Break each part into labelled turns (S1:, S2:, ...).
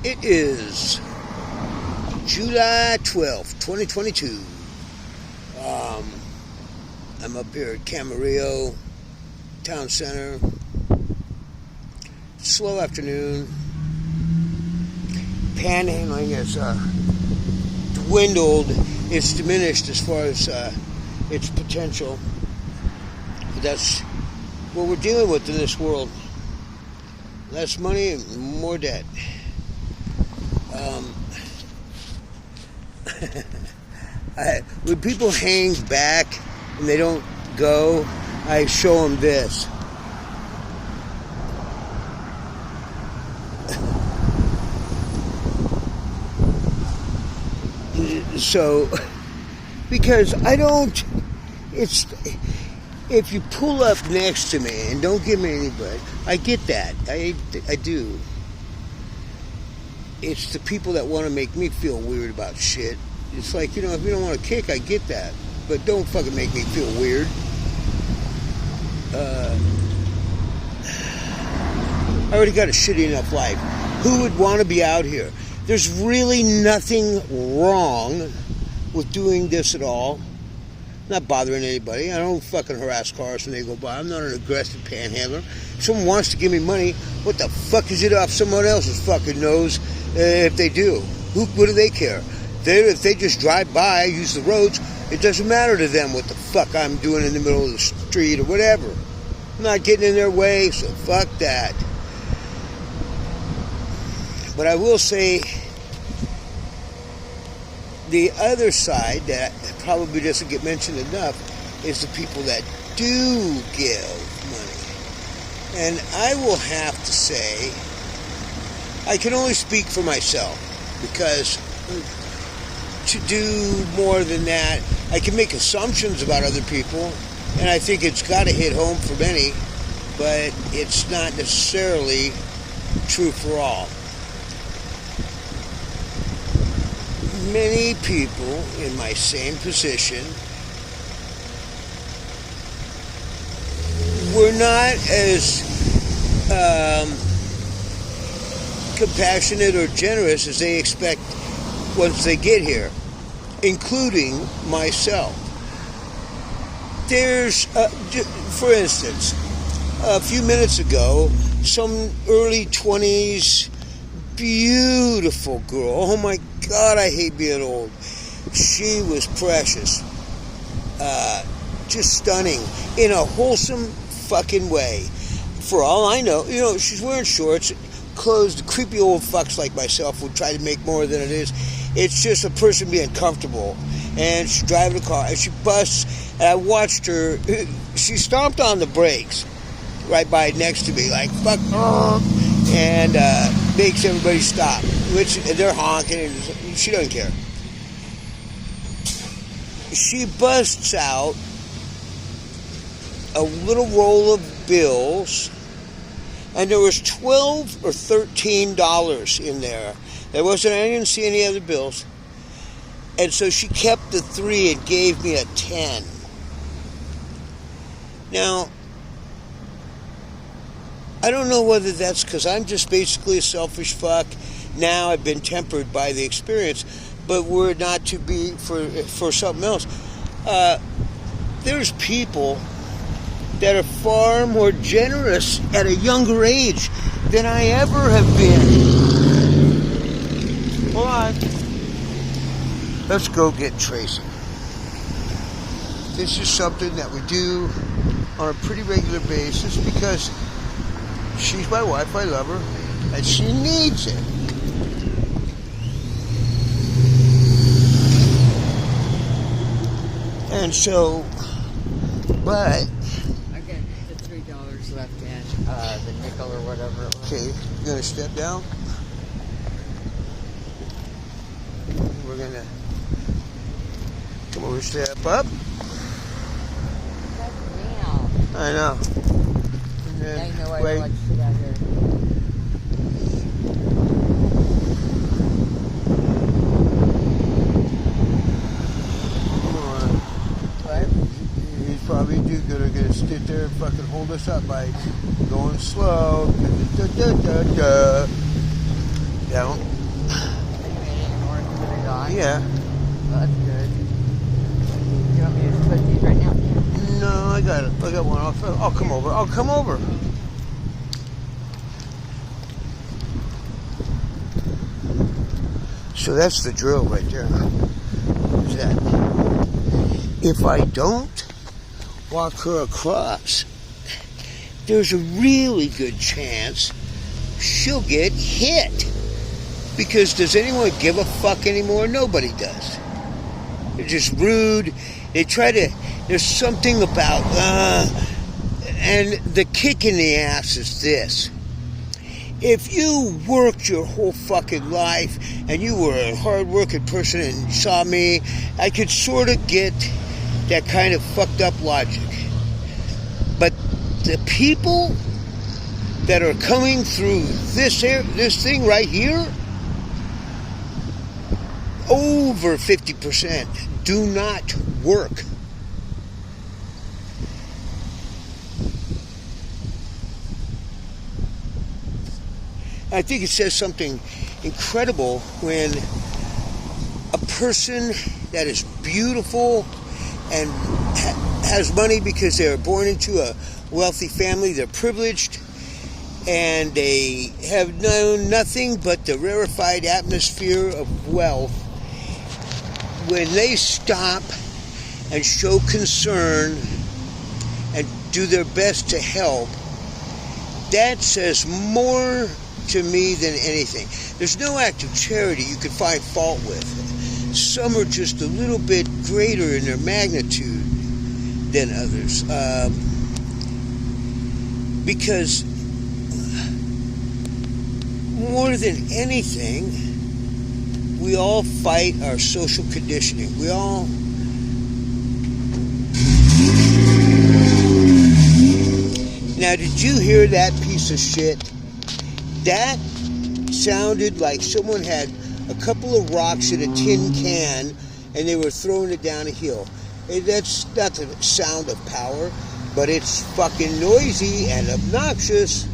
S1: It is July 12th, 2022. I'm up here at Camarillo Town Center. Slow afternoon. Panhandling has dwindled. It's diminished as far as its potential. But that's what we're dealing with in this world. Less money and more debt. When people hang back and they don't go, I show them this. So, because I don't, if you pull up next to me and don't give me anybody, I get that. I do. It's the people that want to make me feel weird about shit. It's like, if you don't want to kick, I get that. But don't fucking make me feel weird. I already got a shitty enough life. Who would want to be out here? There's really nothing wrong with doing this at all. Not bothering anybody. I don't fucking harass cars when they go by. I'm not an aggressive panhandler. If someone wants to give me money, what the fuck is it off someone else's fucking nose if they do? What do they care? If they just drive by, use the roads, it doesn't matter to them what the fuck I'm doing in the middle of the street or whatever. I'm not getting in their way, so fuck that. But I will say, the other side that probably doesn't get mentioned enough is the people that do give money. And I will have to say, I can only speak for myself, because to do more than that, I can make assumptions about other people, and I think it's got to hit home for many, but it's not necessarily true for all. Many people in my same position were not as compassionate or generous as they expect once they get here, including myself. There's, for instance, a few minutes ago, some early 20s, beautiful girl. Oh my God, I hate being old. She was precious. Just stunning. In a wholesome fucking way. For all I know, she's wearing shorts, clothes. Creepy old fucks like myself would try to make more than it is. It's just a person being comfortable. And she's driving a car, and she busts, and I watched her. She stomped on the brakes right by next to me, like, fuck, and makes everybody stop, which they're honking, and she doesn't care. She busts out a little roll of bills, and there was $12 or $13 in there. I didn't see any other bills. And so she kept the 3 and gave me a 10. Now, I don't know whether that's because I'm just basically a selfish fuck. Now I've been tempered by the experience, but were it not to be for something else. There's people that are far more generous at a younger age than I ever have been. Hold on. Let's go get Tracy. This is something that we do on a pretty regular basis because she's my wife, I love her, and she needs it. And so, but
S2: I got the $3 left in the nickel or whatever it was.
S1: Okay, you're gonna step down. We're gonna come over, step up.
S2: Damn.
S1: I know. And then,
S2: I know I
S1: wait.
S2: watched it out here.
S1: Probably gonna sit there and fucking hold us up by going slow. Down. Yeah.
S2: Well, that's good. You want me to split these right now?
S1: No, I got it. I got one. I'll come over. I'll come over. So that's the drill right there. Is that if I don't walk her across, there's a really good chance she'll get hit. Because does anyone give a fuck anymore? Nobody does. They're just rude. They try to, there's something about, and the kick in the ass is this. If you worked your whole fucking life and you were a hard-working person and you saw me, I could sort of get that kind of fucked up logic. But the people that are coming through this thing right here, over 50% do not work. I think it says something incredible when a person that is beautiful and has money because they were born into a wealthy family, they're privileged, and they have known nothing but the rarefied atmosphere of wealth. When they stop and show concern and do their best to help, that says more to me than anything. There's no act of charity you can find fault with. Some are just a little bit greater in their magnitude than others. Because more than anything, we all fight our social conditioning. We all... Now, did you hear that piece of shit? That sounded like someone had a couple of rocks in a tin can and they were throwing it down a hill. That's not the sound of power, but it's fucking noisy and obnoxious.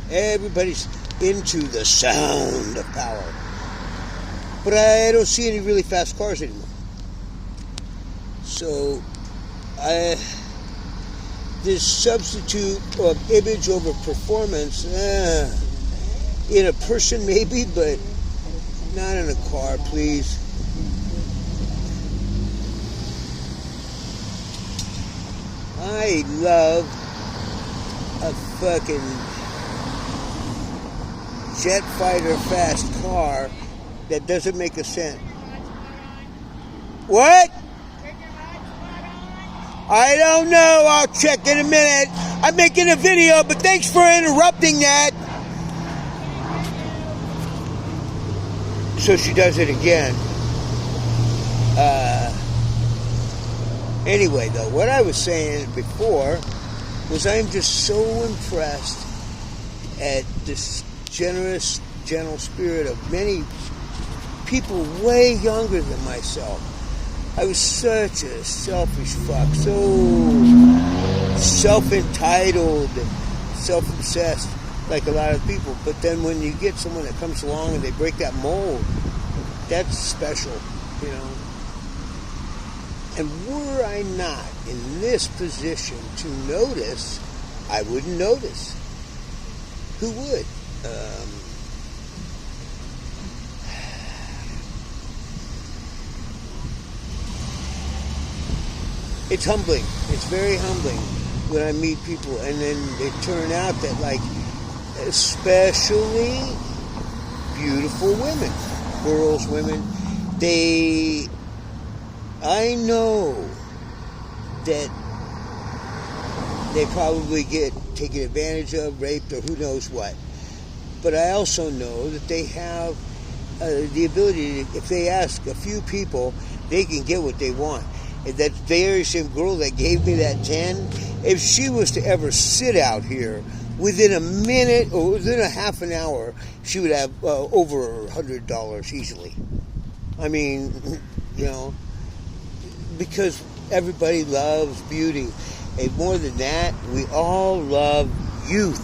S1: Everybody's into the sound of power. But I don't see any really fast cars anymore. So, this substitute of image over performance, in a person maybe, but not in a car, please. I love a fucking jet fighter fast car that doesn't make a cent. What? I don't know. I'll check in a minute. I'm making a video, but thanks for interrupting that. So she does it again. Anyway, though, what I was saying before was I'm just so impressed at this generous, gentle spirit of many people way younger than myself. I was such a selfish fuck, so self-entitled, self-obsessed, like a lot of people. But then when you get someone that comes along and they break that mold, that's special, you know. And were I not in this position to notice, I wouldn't notice. Who would? It's humbling. It's very humbling when I meet people and then it turn out that, like, especially beautiful women, girls, women, I know that they probably get taken advantage of, raped, or who knows what. But I also know that they have the ability to, if they ask a few people, they can get what they want. And that very same girl that gave me that 10, if she was to ever sit out here, within a minute or within a half an hour, she would have over $100 easily. I mean, you know, because everybody loves beauty. And more than that, we all love youth.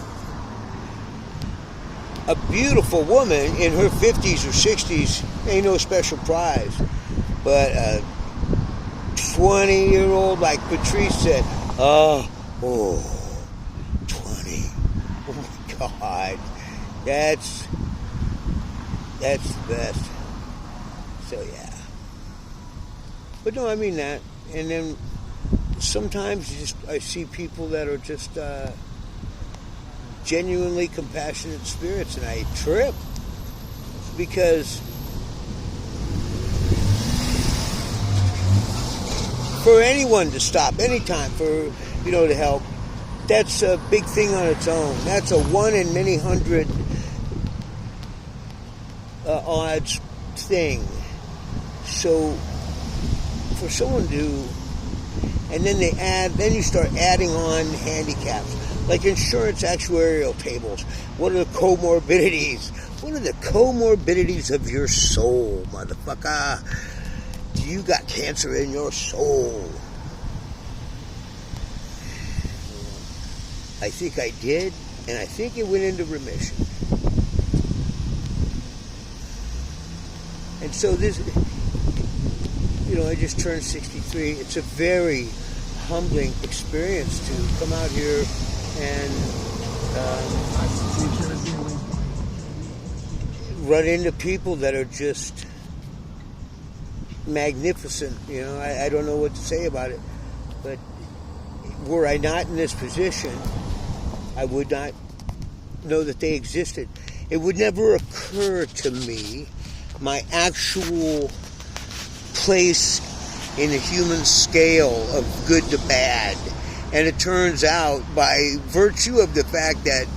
S1: a beautiful woman in her 50s or 60s ain't no special prize. But a 20-year-old, like Patrice said, 20. Oh my God. That's the best. So yeah. But no, I mean that. And then sometimes I see people that are just genuinely compassionate spirits, and I trip because for anyone to stop anytime for to help, that's a big thing on its own. That's a 1 in many hundred odds thing. So for someone to, and then you start adding on handicaps like insurance actuarial tables. What are the comorbidities? What are the comorbidities of your soul, motherfucker? You got cancer in your soul. I think I did, and I think it went into remission. And so this, I just turned 63. It's a very humbling experience to come out here and run into people that are just magnificent. I don't know what to say about it, but were I not in this position, I would not know that they existed. It would never occur to me my actual place in the human scale of good to bad. And it turns out, by virtue of the fact that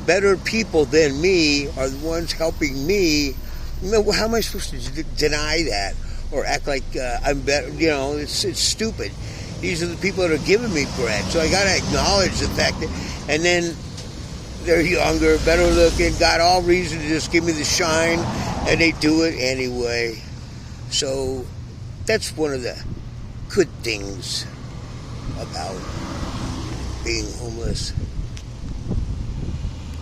S1: better people than me are the ones helping me, how am I supposed to deny that or act like I'm better? It's stupid. These are the people that are giving me bread. So I got to acknowledge the fact that, and then they're younger, better looking, got all reason to just give me the shine, and they do it anyway. So that's one of the good things about being homeless.